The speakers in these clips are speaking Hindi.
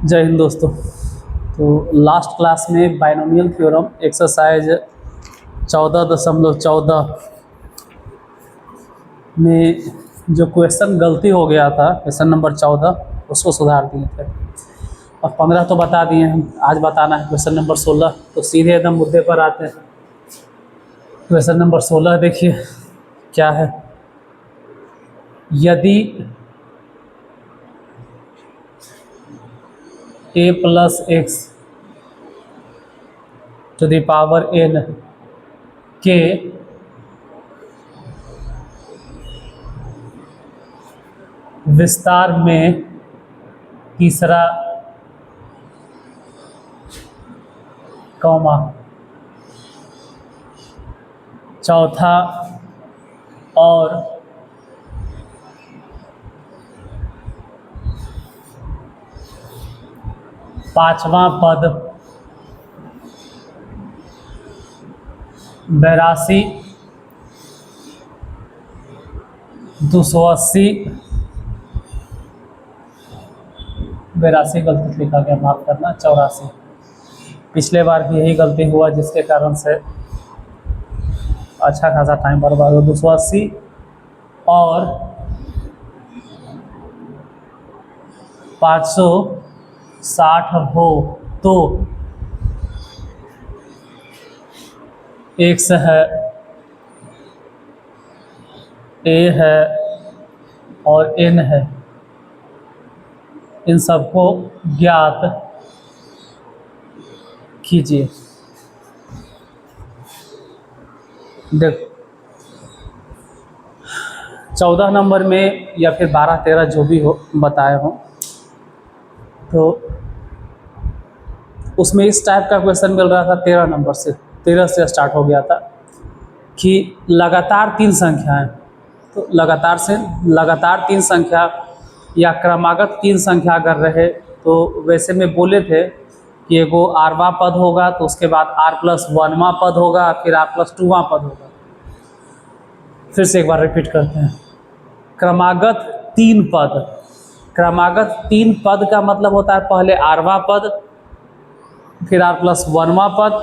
जय हिंद दोस्तों। तो लास्ट क्लास में बाइनोमियल थ्योरम एक्सरसाइज 14.14 में जो क्वेश्चन गलती हो गया था, क्वेश्चन नंबर 14, उसको सुधार दिए थे और 15 तो बता दिए हैं। आज बताना है क्वेश्चन नंबर 16। तो सीधे एकदम मुद्दे पर आते हैं। क्वेश्चन नंबर 16 देखिए क्या है। यदि a plus x to the power n के विस्तार में तीसरा कॉमा चौथा और पांचवा पद 82, 280, 82 गलती लिखा गया, माफ करना, 84। पिछले बार भी यही गलती हुआ जिसके कारण से अच्छा खासा टाइम बर्बाद हो। 280 और 560 हो तो एक्स है, ए है और एन है। इन सबको ज्ञात कीजिए। देखो 14 नंबर में या फिर 12-13 जो भी हो बताए हो, तो उसमें इस टाइप का क्वेश्चन मिल रहा था। 13 नंबर से 13 से स्टार्ट हो गया था कि लगातार 3 संख्याएं, तो लगातार 3 संख्या या क्रमागत 3 संख्या अगर रहे तो वैसे में बोले थे कि एगो आरवा पद होगा, तो उसके बाद r+1वां पद होगा, फिर r+2वां पद होगा। फिर से एक बार रिपीट करते हैं। क्रमागत 3 पद, क्रमागत 3 पद का मतलब होता है पहले आरवा पद, फिर r+1वां पद,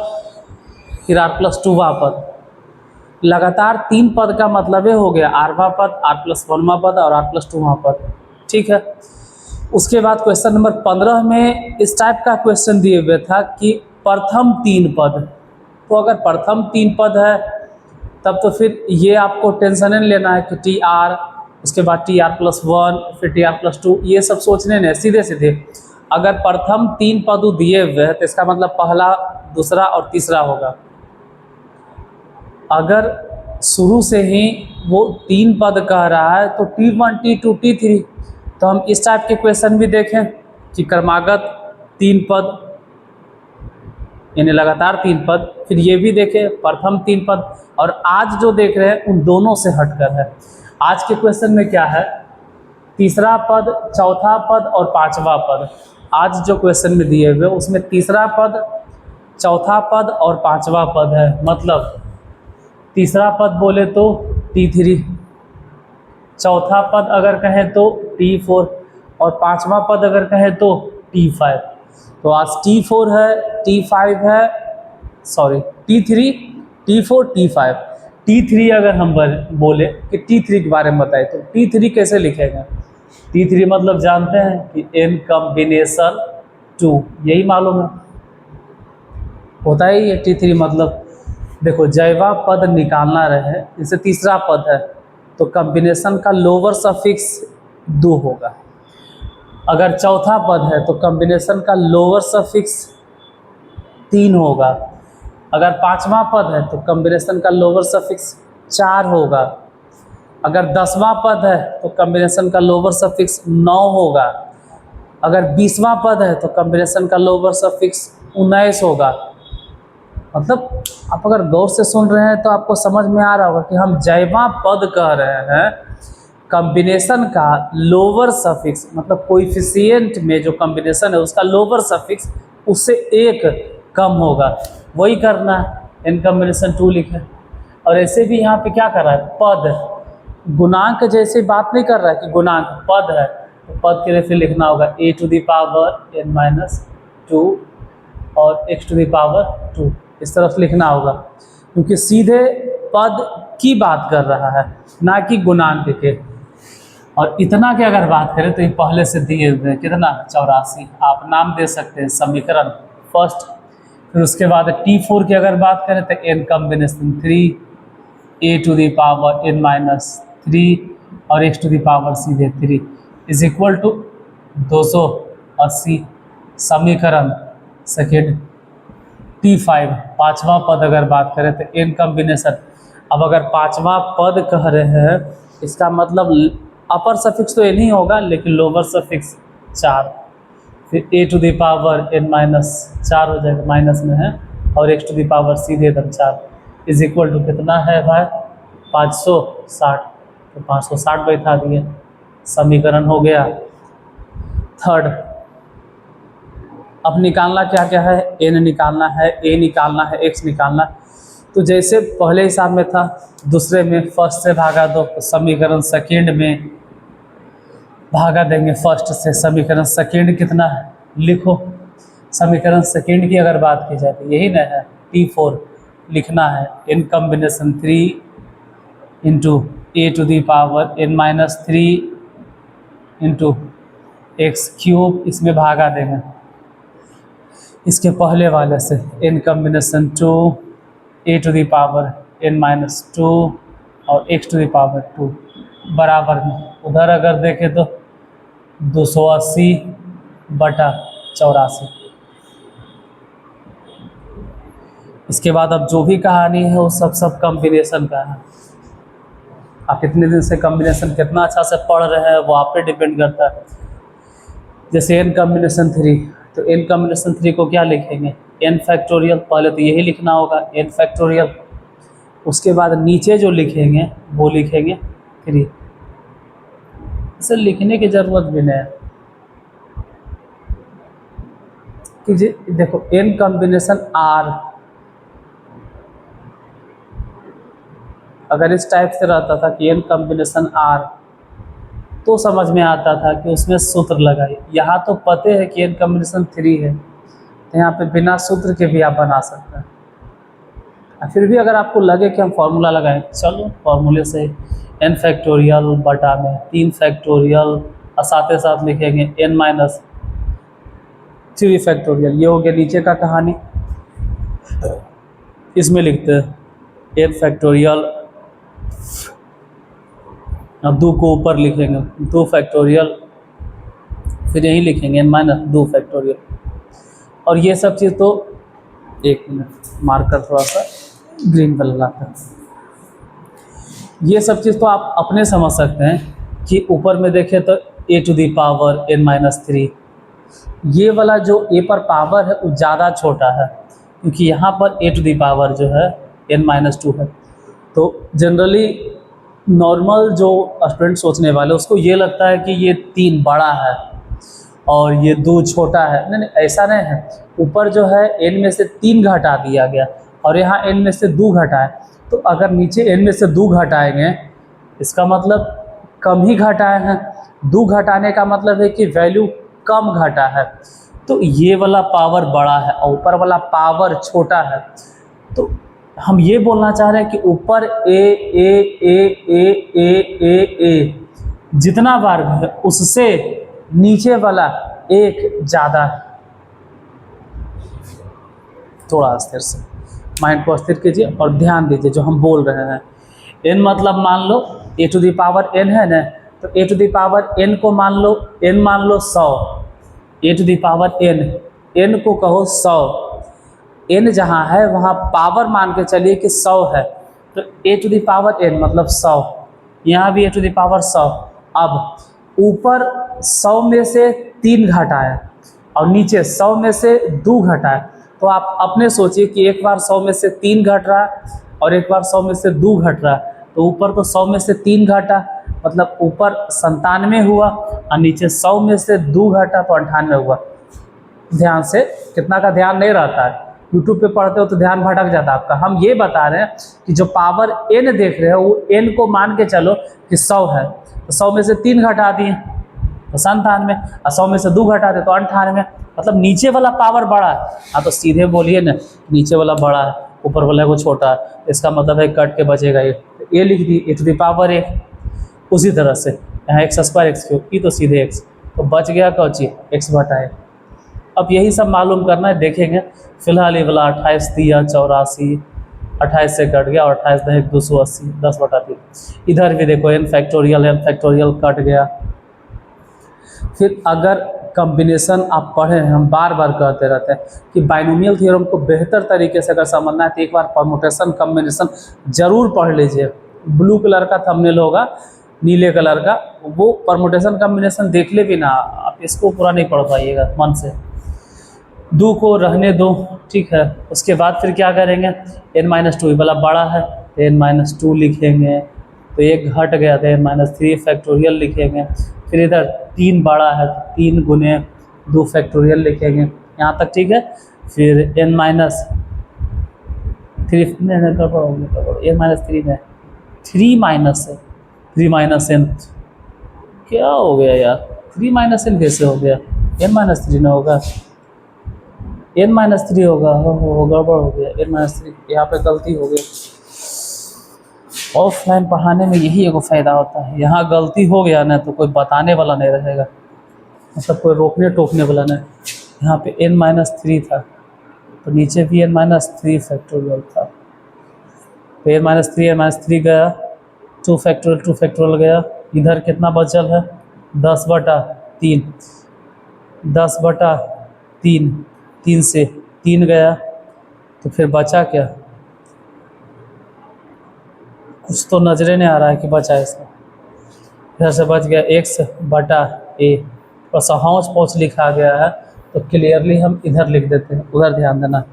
फिर r+2वां पद। लगातार 3 पद का मतलब ये हो गया आरवा पद, r+1वां पद और r+2वां पद। ठीक है। उसके बाद क्वेश्चन नंबर 15 में इस टाइप का क्वेश्चन दिए हुए था कि प्रथम 3 पद। तो अगर प्रथम 3 पद है तब तो फिर ये आपको टेंशन नहीं लेना है कि TR, उसके बाद TR+1, फिर TR+2, ये सब सोचने नहीं। सीधे सीधे अगर प्रथम 3 पद दिए हुए हैं तो इसका मतलब पहला, दूसरा और तीसरा होगा। अगर शुरू से ही वो 3 पद कह रहा है तो T1, T2, T3, तो हम इस टाइप के क्वेश्चन भी देखें कि क्रमागत 3 पद यानी लगातार 3 पद, फिर ये भी देखें प्रथम 3 पद। और आज जो देख रहे हैं उन दोनों से हटकर है। आज के क्वेश्चन में क्या है, तीसरा पद, चौथा पद और पांचवा पद। आज जो क्वेश्चन में दिए हुए उसमें तीसरा पद, चौथा पद और पांचवा पद है। मतलब तीसरा पद बोले तो T3, चौथा पद अगर कहें तो T4 और पांचवा पद अगर कहें तो T5। तो आज T4 है, T5 है, sorry T3, T4, T5, T3 अगर हम बोले कि T3 के बारे में बताए तो T3 कैसे लिखेगा। T3 मतलब जानते हैं कि n कॉम्बिनेशन 2, यही मालूम है, होता ही है T3 मतलब। देखो जैवा पद निकालना रहे, जैसे तीसरा पद है तो कॉम्बिनेशन का लोअर सफिक्स 2 होगा। अगर चौथा पद है तो कॉम्बिनेशन का लोअर सफिक्स 3 होगा। अगर पांचवा पद है तो कॉम्बिनेशन का लोअर सफिक्स 4 होगा। अगर 10वां पद है तो कॉम्बिनेशन का लोअर सफिक्स 9 होगा। अगर 20वां पद है तो कॉम्बिनेशन का लोअर सफिक्स 19 होगा। मतलब आप अगर गौर से सुन रहे हैं तो आपको समझ में आ रहा होगा कि हम जैवा पद कह रहे हैं, कॉम्बिनेशन का लोअर सफिक्स मतलब कोएफिशिएंट में जो कॉम्बिनेशन है उसका लोअर सफिक्स उससे 1 कम होगा, वही करना है। n कॉम्बिनेशन 2 लिखें। और ऐसे भी यहाँ पे क्या कर रहा है, पद, गुणांक जैसे बात नहीं कर रहा है कि गुणांक पद है, तो पद के लिए फिर लिखना होगा a to the power n-2 और x टू द पावर 2, इस तरफ लिखना होगा, क्योंकि सीधे पद की बात कर रहा है, ना कि गुणांक के। और इतना की अगर बात करें तो ये पहले से दिए हुए हैं, कितना 84, आप नाम दे सकते हैं समीकरण फर्स्ट। फिर उसके बाद T4 की अगर बात करें तो n combination 3 a to the power n-3 और x टू द पावर सीधे 3 इज इक्वल टू 280। समीकरण सेकेंड T5 पांचवा पद अगर बात करें तो n कॉम्बिनेशन। अब अगर पांचवा पद कह रहे हैं, इसका मतलब अपर सफिक्स तो n ही होगा, लेकिन लोअर सफिक्स 4, फिर a to the power n-4 हो जाएगा, माइनस में है, और x टू द पावर सीधे एकदम 4 इज इक्वल टू कितना है भाई 560, तो 560 बैठा दिए, समीकरण हो गया थर्ड। अब निकालना क्या क्या है, n निकालना है, a निकालना है, x निकालना है। तो जैसे पहले हिसाब में था, दूसरे में फर्स्ट से भागा दो, तो समीकरण सेकेंड में भागा देंगे फर्स्ट से। समीकरण सेकेंड कितना है लिखो, समीकरण सेकेंड की अगर बात की जाए तो यही ना है, T4 लिखना है n combination 3 into a to the power n-3 into x cube, इसमें भागा देंगे इसके पहले वाले से, n combination 2 a to the power n-2 और x टू द पावर 2 बराबर में, उधर अगर देखें तो 280/84। इसके बाद अब जो भी कहानी है वो सब कॉम्बिनेशन का है। आप कितने दिन से कॉम्बिनेशन कितना अच्छा से पढ़ रहे हैं वो आप पे डिपेंड करता है। जैसे n कॉम्बिनेशन 3, तो n कॉम्बिनेशन 3 को क्या लिखेंगे, n फैक्टोरियल, पहले तो यही लिखना होगा n फैक्टोरियल, उसके बाद नीचे जो लिखेंगे वो लिखेंगे 3। इसे लिखने की ज़रूरत भी नहीं है, कि देखो n कॉम्बिनेशन r अगर इस टाइप से रहता था कि n कॉम्बिनेशन r, तो समझ में आता था कि उसमें सूत्र लगाइए। यहाँ तो पते है कि n कॉम्बिनेशन 3 है, तो यहाँ पे बिना सूत्र के भी आप बना सकते हैं। फिर भी अगर आपको लगे कि हम फॉर्मूला लगाएं, चलो फॉर्मूले से n फैक्टोरियल बटा में 3 फैक्टोरियल, और साथ ही साथ लिखेंगे n-3 फैक्टोरियल। ये हो गया नीचे का कहानी। इसमें लिखते हैं n फैक्टोरियल, अब 2 को ऊपर लिखेंगे 2 फैक्टोरियल, फिर यही लिखेंगे n-2 फैक्टोरियल। और ये सब चीज़ तो, एक मिनट मार्कर थोड़ा सा ग्रीन कलर लाता है, ये सब चीज़ तो आप अपने समझ सकते हैं कि ऊपर में देखें तो a to the power n-3, ये वाला जो a पर पावर है वो ज़्यादा छोटा है, क्योंकि यहाँ पर a टू द पावर जो है n-2 है। तो जनरली नॉर्मल जो स्टूडेंट सोचने वाले उसको ये लगता है कि ये 3 बड़ा है और ये 2 छोटा है। नहीं, ऐसा नहीं है। ऊपर जो है n में से 3 घटा दिया गया और यहाँ n में से 2 घटा है, तो अगर नीचे n में से 2 घटाएंगे, इसका मतलब कम ही घटाए हैं। 2 घटाने का मतलब है कि वैल्यू कम घटा है, तो ये वाला पावर बड़ा है और ऊपर वाला पावर छोटा है। तो हम ये बोलना चाह रहे हैं कि ऊपर ए जितना वर्ग है उससे नीचे वाला 1 ज़्यादा है। थोड़ा स्थिर से माइंड को स्थिर कीजिए और ध्यान दीजिए जो हम बोल रहे हैं। n मतलब मान लो a to the power n है ना, तो a to the power n को मान लो n मान लो 100, a to the power n को कहो 100, n जहाँ है वहाँ पावर मान के चलिए कि 100 है, तो a to the power n मतलब 100, यहाँ भी a टू द पावर 100। अब ऊपर 100 में से 3 घटाए और नीचे 100 में से 2 घटाए, तो आप अपने सोचिए कि एक बार 100 में से 3 घट रहा है और एक बार 100 में से 2 घट रहा है, तो ऊपर तो 100 में से 3 घटा, मतलब ऊपर 97 हुआ और नीचे 100 में से 2 घटा तो 98 हुआ। ध्यान से, कितना का ध्यान नहीं रहता है, यूट्यूब पे पढ़ते हो तो ध्यान भटक जाता है आपका। हम ये बता रहे हैं कि जो पावर n देख रहे हो वो n को मान के चलो कि 100 है, तो 100 में से 3 घटा दिए तो 97, और 100 में से 2 घटा दे तो 98, मतलब नीचे वाला पावर बड़ा है। हाँ तो सीधे बोलिए ना, नीचे वाला बड़ा है, ऊपर वाला को छोटा है, इसका मतलब है कट के बचेगा ये, तो ए लिख दी e⁻1। उसी तरह से यहाँ x² x³ ई तो सीधे x, तो बच गया कौची x/a। अब यही सब मालूम करना है, देखेंगे। फिलहाल ये वाला 28 दिया 84, 28 से कट गया, और 28 दहेक 280, 10/3। इधर भी देखो n फैक्टोरियल कट गया। फिर अगर कॉम्बिनेशन आप पढ़े हैं, हम बार बार कहते रहते हैं कि बाइनोमियल थ्योरम को बेहतर तरीके से अगर समझना है तो एक बार परमुटेशन कॉम्बिनेशन जरूर पढ़ लीजिए। ब्लू कलर का थंबनेल होगा, नीले कलर का, वो परमुटेशन कॉम्बिनेशन देख ले भी ना, आप इसको पूरा नहीं पढ़ पाइएगा मन से। 2 को रहने दो, ठीक है। उसके बाद फिर क्या करेंगे, n-2 वाला बड़ा है तो n-2 लिखेंगे, तो एक घट गया तो n-3 फैक्टोरियल लिखेंगे। फिर इधर 3 बड़ा है तो 3 गुने 2 फैक्टोरियल लिखेंगे, यहाँ तक ठीक है। फिर n-3 में 3 माइनस है, 3 माइनस n, क्या हो गया यार, 3 माइनस n कैसे हो गया, n-3 ना होगा, n-3 होगा, हो गड़बड़ हो गया, n-3 यहाँ पे गलती हो गई। ऑफलाइन पढ़ाने में यही एगो फ़ायदा होता है, यहाँ गलती हो गया ना तो कोई बताने वाला नहीं रहेगा, मतलब कोई रोकने टोकने वाला नहीं। यहाँ पे n-3 था तो नीचे भी n-3 फैक्टोरियल था, तो n-3 गया, 2 फैक्टोरियल गया। इधर कितना बचल है, 10/3, 10/3, 3 से 3 गया, तो फिर बचा क्या, कुछ तो नजरे नहीं आ रहा है कि बचा इसमें। इधर से बच गया x/a, और हौच पौच लिखा गया है तो क्लियरली हम इधर लिख देते हैं, उधर ध्यान देना।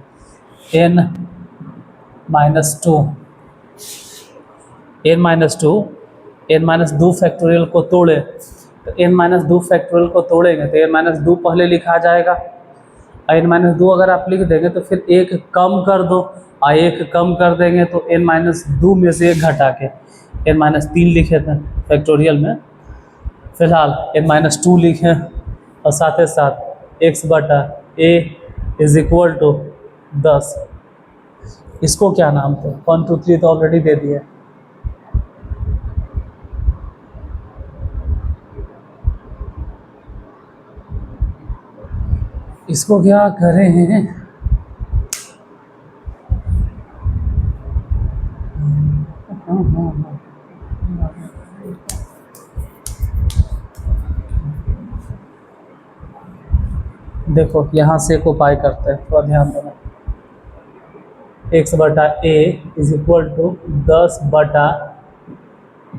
n-2 फैक्टोरियल को तोड़े, तो n-2 फैक्टोरियल को तोड़ेंगे तो n-2 पहले लिखा जाएगा, और n-2 अगर आप लिख देंगे तो फिर एक कम कर दो, और एक कम कर देंगे तो n-2 में से एक घटा के n-3 लिखे थे फैक्टोरियल में। फिलहाल n-2 लिखें, और साथ ही साथ x/a = 10। इसको क्या नाम थे, 1 2 3 तो ऑलरेडी दे दिए। इसको क्या करें, देखो यहाँ से एक उपाय करते हैं, थोड़ा ध्यान देना। x/a =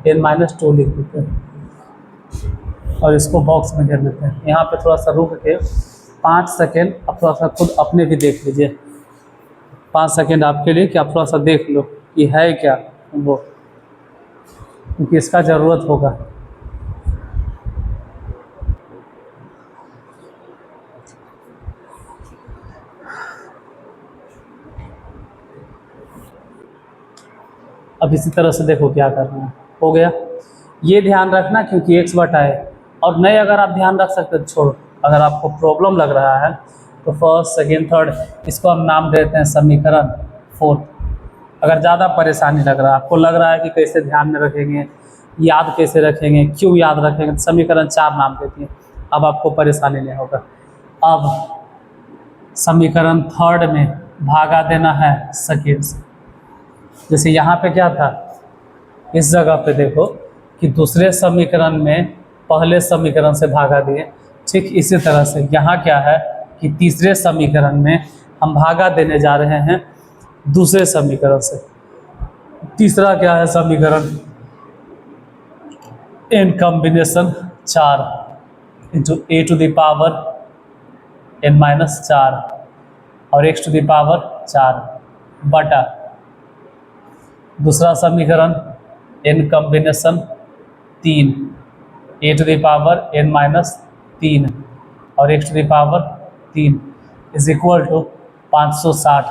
10/n-2 लिख देते हैं, और इसको बॉक्स में घेर देते हैं। यहाँ पे थोड़ा सा रुक के 5 सेकेंड आप थोड़ा सा खुद अपने भी देख लीजिए, 5 सेकेंड आपके लिए कि आप थोड़ा सा देख लो कि है क्या वो, क्योंकि इसका ज़रूरत होगा। अब इसी तरह से देखो क्या करना है, हो गया। ये ध्यान रखना क्योंकि x/a है, और नहीं अगर आप ध्यान रख सकते तो छोड़ो। अगर आपको प्रॉब्लम लग रहा है तो फर्स्ट सेकेंड थर्ड इसको हम नाम देते हैं समीकरण 4। अगर ज़्यादा परेशानी लग रहा है, आपको लग रहा है कि कैसे ध्यान में रखेंगे, याद कैसे रखेंगे, क्यों याद रखेंगे, तो समीकरण 4 नाम देती है, अब आपको परेशानी नहीं होगा। अब समीकरण थर्ड में भागा देना है सेकेंड से। जैसे यहाँ पे क्या था, इस जगह पे देखो कि दूसरे समीकरण में पहले समीकरण से भागा दिए, ठीक इसी तरह से यहाँ क्या है कि तीसरे समीकरण में हम भागा देने जा रहे हैं दूसरे समीकरण से। तीसरा क्या है समीकरण, n कॉम्बिनेशन 4 इंटू a⁻n-4 और x⁴ बटा दूसरा समीकरण n कॉम्बिनेशन 3 a⁻n-3 और x⁴ इज इक्वल टू 560।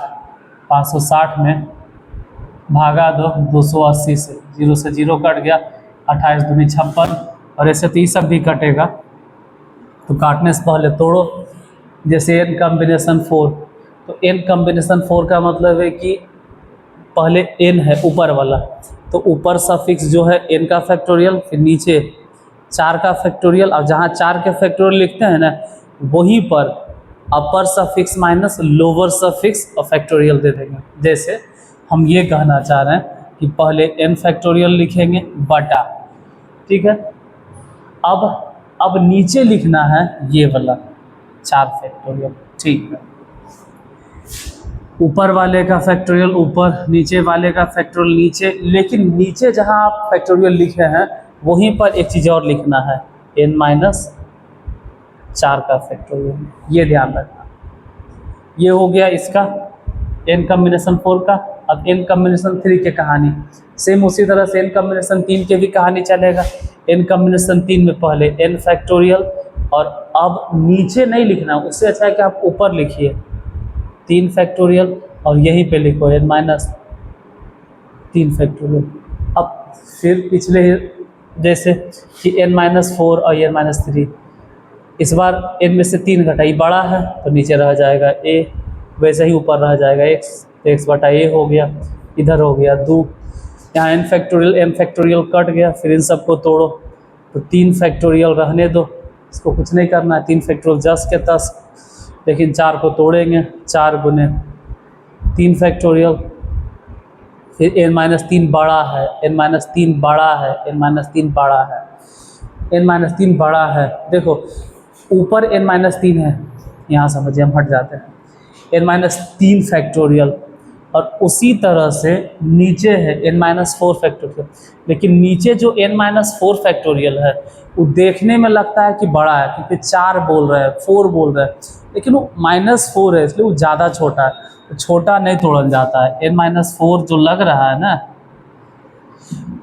560 में भागा दो 280 से, 0 से 0 कट गया, 28 दूनी 56, और ऐसे तो ये सब भी कटेगा, तो काटने से पहले तोड़ो। जैसे n कॉम्बिनेशन 4, तो n कॉम्बिनेशन 4 का मतलब है कि पहले n है ऊपर वाला, तो ऊपर सफिक्स जो है n का फैक्टोरियल, फिर नीचे 4 का फैक्टोरियल, और जहाँ 4 के फैक्टोरियल लिखते हैं ना वहीं पर अपर सफिक्स माइनस लोअर सफिक्स और फैक्टोरियल दे देंगे। जैसे हम ये कहना चाह रहे हैं कि पहले n फैक्टोरियल लिखेंगे बटा, ठीक है, अब नीचे लिखना है ये वाला 4 फैक्टोरियल, ठीक है। ऊपर वाले का फैक्टोरियल ऊपर, नीचे वाले का फैक्टोरियल नीचे, लेकिन नीचे जहां आप फैक्टोरियल लिखे हैं वहीं पर एक चीज़ और लिखना है, n माइनस 4 का फैक्टोरियल, ये ध्यान रखना। ये हो गया इसका n कॉम्बिनेशन 4 का। अब n कॉम्बिनेशन 3 के कहानी सेम उसी तरह से n कॉम्बिनेशन 3 के भी कहानी चलेगा। n कॉम्बिनेशन 3 में पहले n फैक्टोरियल, और अब नीचे नहीं लिखना, उससे अच्छा है कि आप ऊपर लिखिए 3 फैक्टोरियल और यहीं पे लिखो n माइनस 3 फैक्टोरियल। अब फिर पिछले जैसे कि n माइनस 4 और n माइनस 3, इस बार n में से 3 घटाई बड़ा है तो नीचे रह जाएगा a, वैसे ही ऊपर रह जाएगा x बटा a हो गया, इधर हो गया 2, यहाँ n फैक्टोरियल कट गया, फिर इन सबको तोड़ो तो 3 फैक्टोरियल रहने दो, इसको कुछ नहीं करना है, 3 फैक्टोरियल जस के तस, लेकिन 4 को तोड़ेंगे, 4 गुने 3 फैक्टोरियल, फिर n माइनस 3 बड़ा है, n माइनस 3 बड़ा है, n माइनस 3 बड़ा है, n माइनस 3 बड़ा है। देखो ऊपर n माइनस 3 है, यहाँ समझिए हम हट जाते हैं, n माइनस 3 फैक्टोरियल, और उसी तरह से नीचे है n माइनस 4 फैक्टोरियल, लेकिन नीचे जो n माइनस 4 फैक्टोरियल है वो देखने में लगता है कि बड़ा है क्योंकि 4 बोल रहे हैं, 4 बोल रहे हैं, लेकिन वो -4 है इसलिए वो ज़्यादा छोटा है, तो छोटा नहीं तोड़न जाता है। n माइनस 4 जो लग रहा है ना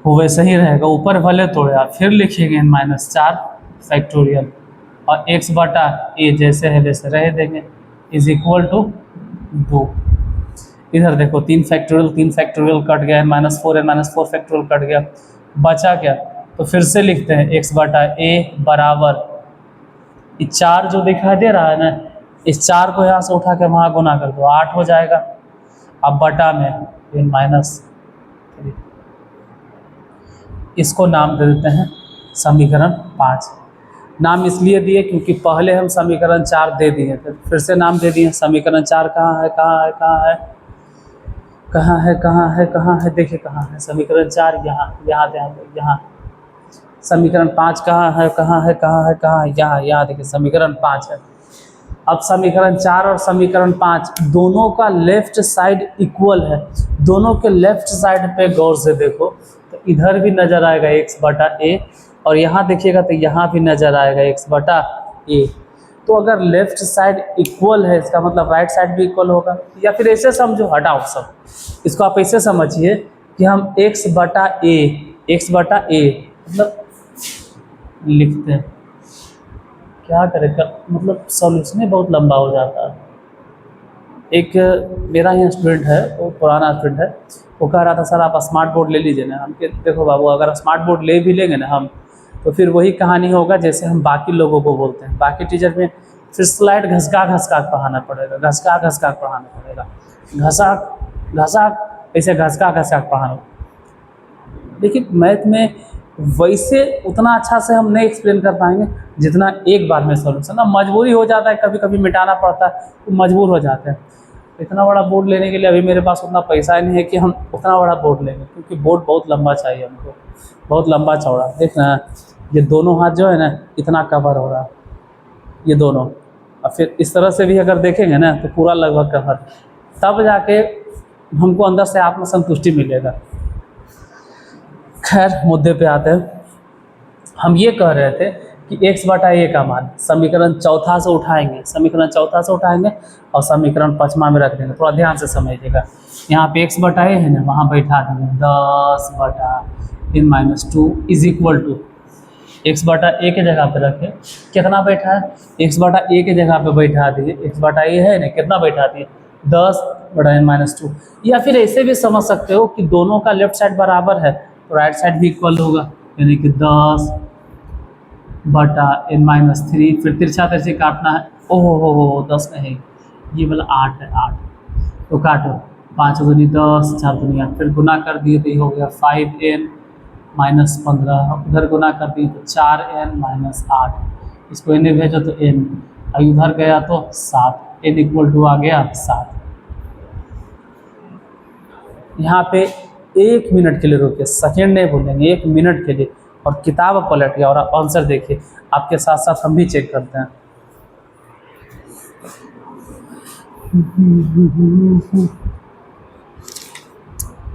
वो वैसे ही रहेगा, ऊपर भले तोड़े आप, फिर लिखिएगा n माइनस 4 फैक्टोरियल, और x बटा a जैसे है वैसे रह देंगे, इज इक्वल टू 2। इधर देखो 3 फैक्टोरियल कट गया, n माइनस 4 फैक्टोरियल कट गया, बचा क्या, तो फिर से लिखते हैं x बटा a बराबर, ये 4 जो दिखाई दे रहा है ना, इस 4 को यहाँ से उठा के वहाँ गुना कर दो, 8 हो जाएगा। अब बटा में n माइनस 3, इसको नाम दे देते हैं समीकरण 5। नाम इसलिए दिए क्योंकि पहले हम समीकरण 4 दे दिए थे, फिर से नाम दे दिए। समीकरण 4 कहाँ है, कहाँ है, कहाँ है, कहाँ है, कहाँ है, कहाँ है, देखिए कहाँ है समीकरण 4, यहाँ, यहाँ ध्यान दो, यहाँ। समीकरण 5 कहाँ है, कहाँ है, कहाँ है, कहाँ है, यहाँ, यहाँ देखिए समीकरण 5 है। अब समीकरण 4 और समीकरण 5 दोनों का लेफ्ट साइड इक्वल है, दोनों के लेफ्ट साइड पे गौर से देखो तो इधर भी नज़र आएगा x बटा a, और यहाँ देखिएगा तो यहाँ भी नज़र आएगा x बटा a। तो अगर लेफ्ट साइड इक्वल है इसका मतलब राइट साइड भी इक्वल होगा, या फिर ऐसे समझो, हटाओ सब, इसको आप ऐसे समझिए कि हम x बटा a मतलब लिखते हैं, क्या करें मतलब सॉल्यूशन ही बहुत लंबा हो जाता है। एक मेरा ही स्टूडेंट है, वो पुराना स्टूडेंट है, वो कह रहा था सर आप स्मार्ट बोर्ड ले लीजिए ना। हम के देखो बाबू, अगर स्मार्ट बोर्ड ले भी लेंगे ना हम, तो फिर वही कहानी होगा जैसे हम बाकी लोगों को बोलते हैं, बाकी टीचर में फिर स्लाइड घसका घसका पढ़ाना पड़ेगा, घसका घसका पढ़ाना पड़ेगा, घसा ऐसे घसका घसका पढ़ाना। लेकिन मैथ में वैसे उतना अच्छा से हम नहीं एक्सप्लेन कर पाएंगे जितना एक बार में सॉल्यूशन, ना मजबूरी हो जाता है, कभी कभी मिटाना पड़ता है तो मजबूर हो जाते हैं। इतना बड़ा बोर्ड लेने के लिए अभी मेरे पास उतना पैसा ही नहीं है कि हम उतना बड़ा बोर्ड लेंगे, क्योंकि बोर्ड बहुत लंबा चाहिए हमको, बहुत लंबा चौड़ा। देखना ये दोनों हाथ जो है ना इतना कवर हो रहा है, ये दोनों, और फिर इस तरह से भी अगर देखेंगे ना तो पूरा लगभग कवर, तब जाके हमको अंदर से आत्मसंतुष्टि मिलेगा। खैर मुद्दे पे आते हैं। हम ये कह रहे थे कि x बटा a का मान समीकरण चौथा से उठाएंगे, समीकरण चौथा से उठाएंगे और समीकरण 5वां में रख देंगे। थोड़ा ध्यान से समझिएगा, यहाँ पे x बटा a है ना, वहाँ बैठा देंगे 10 बटा n minus 2 is equal to x बटा a के जगह पे रखे, कितना बैठा है, x बटा a के जगह पे बैठा दिए, x बटा a है ना, कितना बैठा दिए 10 बटा n माइनस 2। या फिर ऐसे भी समझ सकते हो कि दोनों का लेफ्ट साइड बराबर है तो राइट साइड भी इक्वल होगा, यानी कि 10 बटा n-3, फिर तिरछा तिरछी काटना है। ओहो हो 10 नहीं, ये वाला 8 है, 8 तो काटो, 5 दूनी 10, 4 दूनी 8, फिर गुना कर दिए तो ये हो गया 5n-15, उधर गुना कर दिए तो 4n-8, इसको n में भेजो तो n, और उधर गया तो 7, n इक्वल टू आ गया 7। यहाँ पे 1 मिनट के लिए रुके, सेकेंड नहीं बोलेंगे, 1 मिनट के लिए, और किताब पलट गया और आप आंसर देखिए। आपके साथ साथ हम भी चेक करते हैं।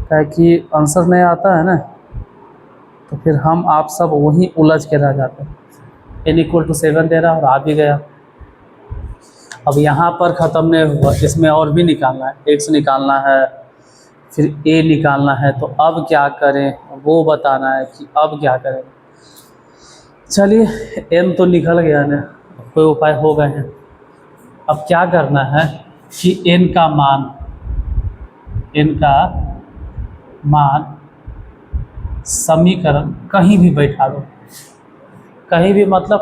क्या कि आंसर नहीं आता है ना, तो फिर हम आप सब वहीं उलझ के रह जाते हैं। n इक्वल टू 7 दे रहा और आ भी गया। अब यहाँ पर ख़त्म नहीं हुआ, इसमें और भी निकालना है, x निकालना है, फिर a निकालना है। तो अब क्या करें वो बताना है कि अब क्या करें। चलिए m तो निकल गया ना, कोई उपाय हो गए हैं। अब क्या करना है कि n का मान समीकरण कहीं भी बैठा दो, कहीं भी मतलब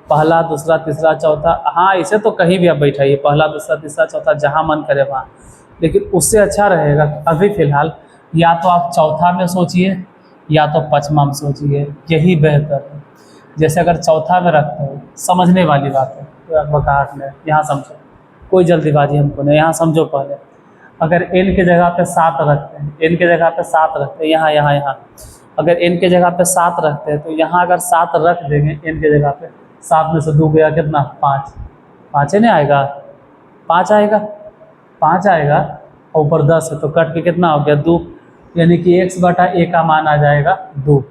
पहला दूसरा तीसरा चौथा, हाँ इसे तो कहीं भी आप बैठाइए, पहला दूसरा तीसरा चौथा जहाँ मन करे वहाँ। लेकिन उससे अच्छा रहेगा अभी फ़िलहाल या तो आप चौथा में सोचिए या तो पाँचवा में सोचिए, यही बेहतर है। जैसे अगर चौथा में रखते हो, समझने वाली बात है, तो बकाट में यहाँ समझो, कोई जल्दीबाजी हमको नहीं, यहाँ समझो पहले। अगर n के जगह पे 7 रखते हैं, n के जगह पे 7 रखते हैं, यहाँ अगर n के जगह पे 7 रखते हैं तो यहाँ अगर 7 रख देंगे n के जगह पे, 7 में से 2 गया कितना, 5, 5 नहीं आएगा, 5 आएगा, 5 आएगा, और ऊपर 10 है तो कट के कितना हो गया 2, यानी कि x बटा a का मान आ जाएगा 2।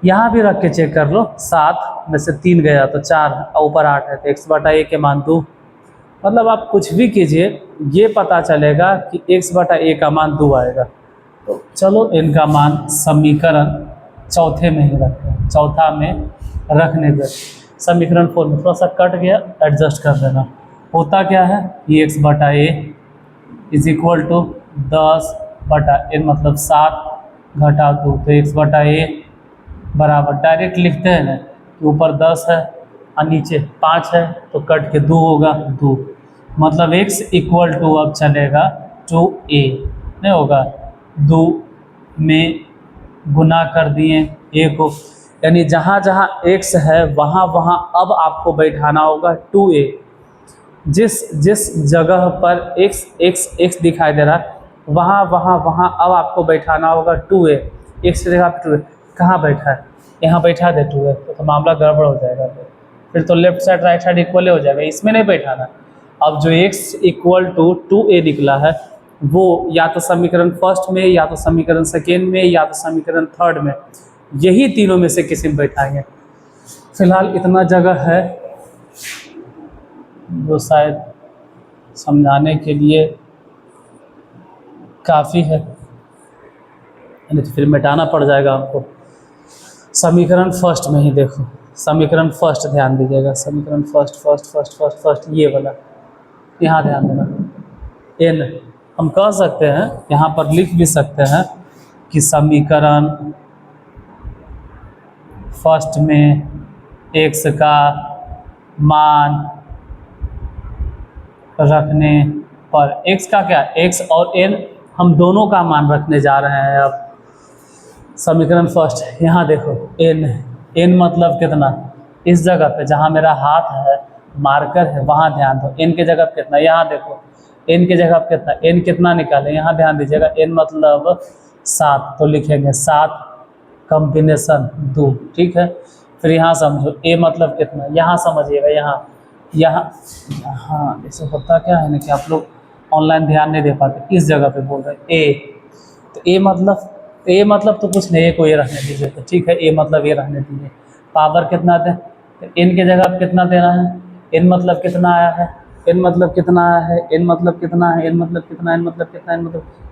यहाँ भी रख के चेक कर लो, 7 में से 3 गया तो 4, और ऊपर 8 है तो x बटा a के मान 2। मतलब आप कुछ भी कीजिए, ये पता चलेगा कि x बटा a का मान 2 आएगा। तो चलो इनका मान समीकरण चौथे में ही रखते हैं, चौथा में रखने पर समीकरण 4 में थोड़ा सा कट गया, एडजस्ट कर देना। होता क्या है, ये x बटा a इज इक्वल टू 10 बटा n मतलब 7 घटा 2, तो x बटा a बराबर डायरेक्ट लिखते हैं ना कि ऊपर 10 है और नीचे 5 है तो कट के 2 होगा 2, मतलब x इक्वल टू अब चलेगा 2a, नहीं होगा 2 में गुना कर दिए a को, यानी जहाँ जहाँ x है वहाँ वहाँ अब आपको बैठाना होगा 2a। जिस जगह पर x दिखाई दे रहा है वहाँ अब आपको बैठाना होगा 2a। x की जगह पर 2a कहाँ बैठा है, यहाँ बैठा दे 2a, तो मामला गड़बड़ हो जाएगा। फिर तो left side right side equal हो जाएगा, इसमें नहीं बैठाना। अब जो x इक्वल टू 2a निकला है वो या तो समीकरण फर्स्ट में या तो समीकरण सेकेंड में या तो समीकरण थर्ड में, यही तीनों में से किसी में बैठाएंगे। फिलहाल इतना जगह है जो शायद समझाने के लिए काफ़ी है, नहीं तो फिर मिटाना पड़ जाएगा हमको। समीकरण फर्स्ट में ही देखो, समीकरण फर्स्ट ध्यान दीजिएगा, समीकरण फर्स्ट ये वाला, यहाँ ध्यान देना। n हम कह सकते हैं, यहाँ पर लिख भी सकते हैं कि समीकरण फर्स्ट में x का मान रखने पर, x का क्या, x और n हम दोनों का मान रखने जा रहे हैं। अब समीकरण फर्स्ट, यहाँ देखो n मतलब कितना, इस जगह पे जहाँ मेरा हाथ है मार्कर है वहाँ ध्यान दो, n के जगह पे कितना, यहाँ देखो n के जगह पे कितना, n कितना निकाले, यहाँ ध्यान दीजिएगा, n मतलब 7 तो लिखेंगे 7 कॉम्बिनेशन 2, ठीक है। फिर यहाँ समझो a मतलब कितना, यहाँ समझिएगा, यहाँ हाँ ऐसे होता क्या है ना कि आप लोग ऑनलाइन ध्यान नहीं दे पाते, इस जगह पे बोल रहे हैं a, तो a मतलब तो कुछ नहीं, a को ये रहने दीजिए, तो ठीक है a मतलब ये रहने दीजिए। पावर कितना दें, तो n के जगह पे कितना देना है, n मतलब कितना आया है, n मतलब कितना आया है, n मतलब कितना है, n मतलब कितना, n मतलब कितना,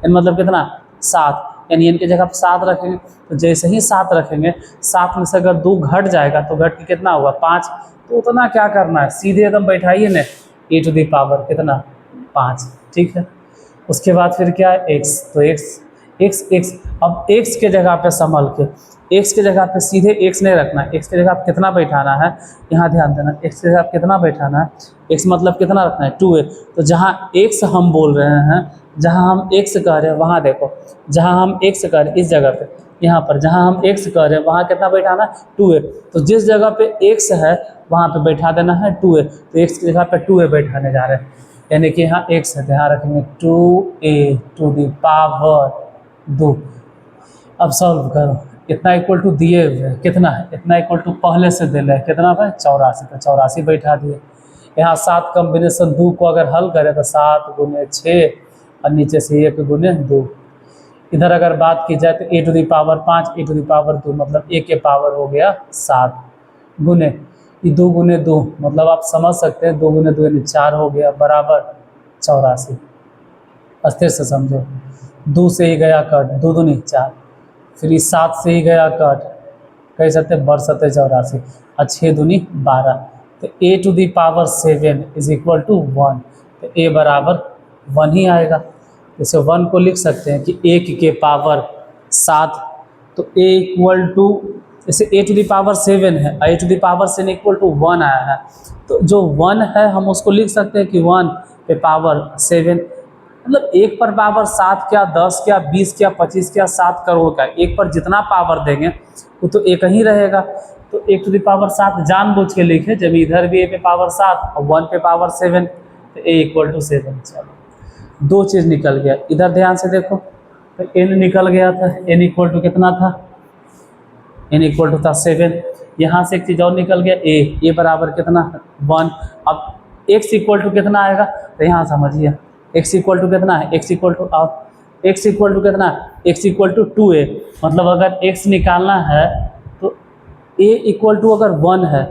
n मतलब कितना 7, यानी n की जगह पर 7 रखेंगे। तो जैसे ही 7 रखेंगे, 7 में से अगर 2 घट जाएगा तो घट के कितना होगा 5, तो उतना क्या करना है, सीधे एकदम बैठाइए ना e टू दी पावर कितना 5, ठीक है। उसके बाद फिर क्या है x, तो x अब x के जगह पे संभल के एक्स की जगह पे सीधे एक्स नहीं रखना, एक्स की जगह पे कितना बैठाना है, यहाँ ध्यान देना, एक्स की जगह पे कितना बैठाना है, एक्स मतलब कितना रखना है 2a। तो जहाँ एक्स हम बोल रहे हैं, जहाँ हम एक्स कह रहे हैं वहाँ देखो, जहाँ हम एक्स कह रहे हैं इस जगह पे, यहाँ पर जहाँ हम एक्स कह रहे हैं वहाँ कितना बैठाना है 2a। तो जिस जगह पे एक्स है वहाँ पे बैठा देना है 2a, तो एक्स की जगह पे 2a बैठाने जा रहे हैं, यानी कि यहाँ एक्स है, ध्यान रखेंगे 2a टू द पावर 2। अब सॉल्व करो, इतना इक्वल टू दिए हुए हैं, कितना है, इतना इक्वल टू पहले से दे रहे हैं, कितना है 84, तो 84 बैठा दिए। यहाँ 7 कॉम्बिनेशन 2 को अगर हल करें तो 7 गुने 6 और नीचे से 1 गुने 2। इधर अगर बात की जाए तो a to the power 5 a to the power 2 मतलब a के पावर हो गया 7 गुने ये 2 गुने 2 मतलब आप समझ सकते हैं 2 गुने 2 यानी 4 हो गया बराबर 84। अस्थिर से समझो, 2 से ही गया कट, 2 दूनी 4, फिर 7 से ही गया कट, कह सकते हैं 82 और 6 दूनी 12, तो a to the power 7 is equal to 1, तो a बराबर 1 ही आएगा। जैसे 1 को लिख सकते हैं कि 1 के पावर 7, तो a इक्वल टू, जैसे a टू दी पावर 7 है, a to the power 7 equal to 1 आया है, तो जो 1 है हम उसको लिख सकते हैं कि 1 पे पावर 7, मतलब 1 पर पावर 7 क्या 10 क्या 20 क्या 25 क्या 7 करोड़ का, 1 पर जितना पावर देंगे वो तो एक ही रहेगा। तो 1 टू दी पावर 7 जानबूझ के लिखे, जब इधर भी a पे पावर 7 और 1 पे पावर 7, तो a इक्वल टू 7। चलो 2 चीज़ निकल गया, इधर ध्यान से देखो, तो n निकल गया था, n इक्वल टू कितना था, n इक्वल टू था 7। यहाँ से एक चीज़ और निकल गया a बराबर कितना 1। अब x इक्वल टू कितना आएगा, तो यहाँ समझिए x इक्वल टू कितना है, x equal to x equal to कितना है, x इक्वल टू 2a, मतलब अगर x निकालना है तो a इक्वल टू अगर 1 है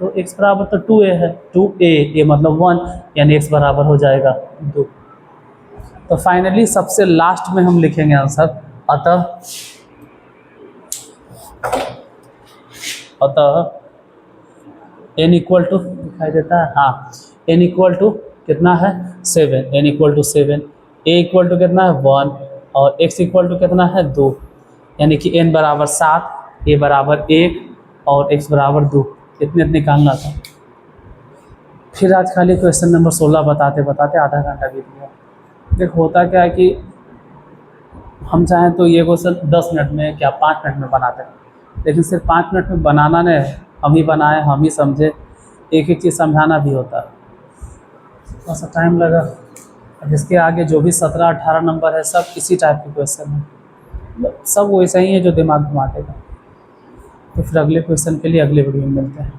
तो x बराबर तो 2a है, 2a मतलब 1, यानी x बराबर हो जाएगा 2। तो फाइनली सबसे लास्ट में हम लिखेंगे आंसर, अतः n इक्वल टू दिखाई देता है, हाँ n इक्वल टू कितना है 7, n equal to 7, a equal to कितना है 1 और x इक्वल टू कितना है 2, यानी कि n बराबर 7, a बराबर 1 और x बराबर 2, इतने निकालना था। फिर आज खाली क्वेश्चन नंबर 16 बताते बताते आधा घंटा बीत गया। देख होता क्या है कि हम चाहें तो ये क्वेश्चन 10 मिनट में क्या 5 मिनट में बनाते हैं, लेकिन सिर्फ 5 मिनट में बनाना नहीं, हम ही बनाए हम ही समझे, एक एक चीज़ समझाना भी होता है, थोड़ा सा टाइम लगा। अब इसके आगे जो भी 17-18 नंबर है सब इसी टाइप के क्वेश्चन है, मतलब सब वैसा ही है जो दिमाग घुमा देगा। तो फिर अगले क्वेश्चन के लिए अगले वीडियो में मिलते हैं।